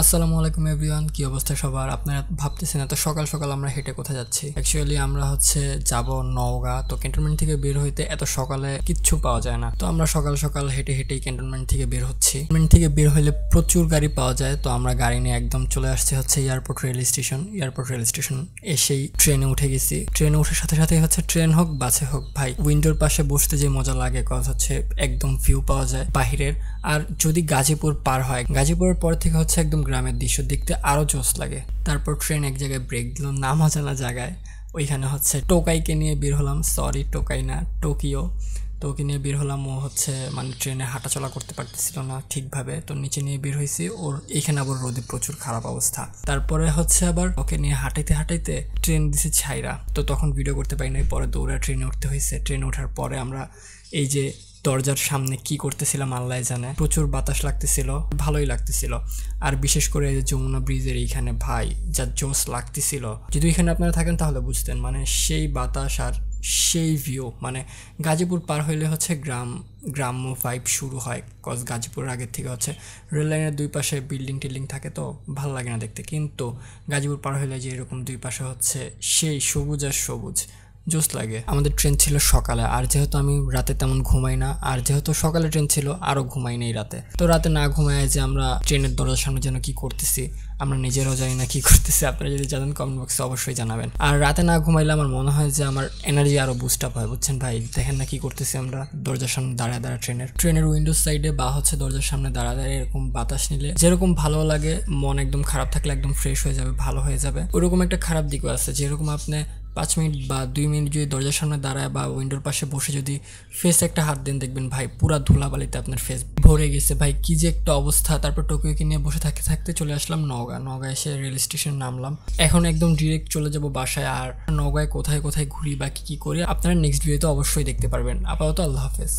আসসালামু আলাইকুম এভরিওয়ান, কি অবস্থা সবার? আপনারা ভাবতেছেন এত সকাল সকাল আমরা হেঁটে কোথায় যাচ্ছি? অ্যাকচুয়ালি আমরা যাব নওগাঁ। তো ক্যান্টনমেন্ট থেকে বের হইতে এত সকালে কিচ্ছু পাওয়া যায় না। তো আমরা সকাল সকাল হেঁটে হেঁটেই ক্যান্টনমেন্ট থেকে বের হচ্ছি। ক্যান্টনমেন্ট থেকে বের হইলে প্রচুর গাড়ি পাওয়া যায়। তো আমরা গাড়ি নিয়ে একদম চলে আসছি এয়ারপোর্ট রেল স্টেশন এসেই ট্রেনে উঠে গেছি। ট্রেনে ওঠার সাথে সাথে ট্রেন হোক বাসে হোক ভাই, উইন্ডোর পাশে বসতে যে মজা লাগে কজ একদম ভিউ পাওয়া যায় বাহিরের। আর যদি গাজীপুর পার হয়, গাজীপুরের পর থেকে একদম গ্রামের দৃশ্য দেখতে আরো জোস লাগে। তারপর ট্রেন এক জায়গায় ব্রেক দিল, নাম অজানা জায়গায়। ওইখানে টোকাইকে নিয়ে বের হলাম, সরি টোকাই না, টোকিও। তো ওকে নিয়ে বের হলাম। ও মানে ট্রেনে হাঁটাচলা করতে পারতেছিল না ঠিকভাবে, তো নিচে নিয়ে বের হয়েছি। ওর এইখানে আবার রোদে প্রচুর খারাপ অবস্থা। তারপরে আবার ওকে নিয়ে হাঁটাইতে হাঁটাইতে ট্রেন দিছে ছাইরা। তো তখন ভিডিও করতে পারি নাই, পরে দৌড়া ট্রেনে উঠতে হয়েছে। ট্রেনে ওঠার পরে আমরা এই যে দরজার সামনে কি করতেছিলাম আল্লাহ জানে, প্রচুর বাতাস লাগতেছিল, ভালোই লাগতেছিল। আর বিশেষ করে এই যে যমুনা ব্রিজের এইখানে ভাই যা জোস লাগতেছিল, যদি এখানে আপনারা থাকেন তাহলে বুঝতেন, মানে সেই বাতাস আর সেই ভিউ। মানে গাজীপুর পার হইলে গ্রাম্য ভাইব শুরু হয়, কজ গাজীপুরের আগের থেকে রেল লাইনের দুই পাশে বিল্ডিং টিল্ডিং থাকে, তো ভালো লাগে না দেখতে। কিন্তু গাজীপুর পার হইলে যে এরকম দুই পাশে সেই সবুজ আর সবুজ, জোস লাগে। আমাদের ট্রেন ছিল সকালে, আর যেহেতু আমি রাতে তেমন ঘুমাই না, আর যেহেতু সকালে ট্রেন ছিল আরো ঘুমাই নেই রাতে। তো রাতে না ঘুমায় যে আমরা ট্রেনের দরজার সামনে যেন কি করতেছি, আমরা নিজেরাও জানি না কি করতেছি। আপনারা যদি জানেন কমেন্ট বক্সে অবশ্যই জানাবেন। আর রাতে না ঘুমাইলে আমার মনে হয় যে আমার এনার্জি আরো বুস্ট আপ হয়, বুঝছেন ভাই? দেখেন না কি করতেছি আমরা দরজার সামনে দাঁড়ায় দাঁড়ায় ট্রেনের উইন্ডোজ সাইডে বা দরজার সামনে দাঁড়ায় দাঁড়িয়ে এরকম বাতাস নিলে যেরকম ভালো লাগে, মন একদম খারাপ থাকলে একদম ফ্রেশ হয়ে যাবে, ভালো হয়ে যাবে। ওরকম একটা খারাপ দিকও আছে, যেরকম আপনি 5 মিনিট বা 2 মিনিট যদি দরজার সামনে দাঁড়ায় বা উইন্ডোর পাশে বসে যদি ফেসে একটা হাত দেন, দেখবেন ভাই পুরা ধুলাবালিতে আপনার ফেস ভরে গেছে। ভাই কি যে একটা অবস্থা। তারপর টোকিওকে নিয়ে বসে থাকতে থাকতে চলে আসলাম নওগাঁ এসে রেল স্টেশন নামলাম। এখন একদম ডিরেক্ট চলে যাব বাসায়। আর নওগাঁয় কোথায় কোথায় ঘুরি বা কি করি আপনারা নেক্সট ভিডিওতে অবশ্যই দেখতে পারবেন। আপাতত আল্লাহ হাফেজ।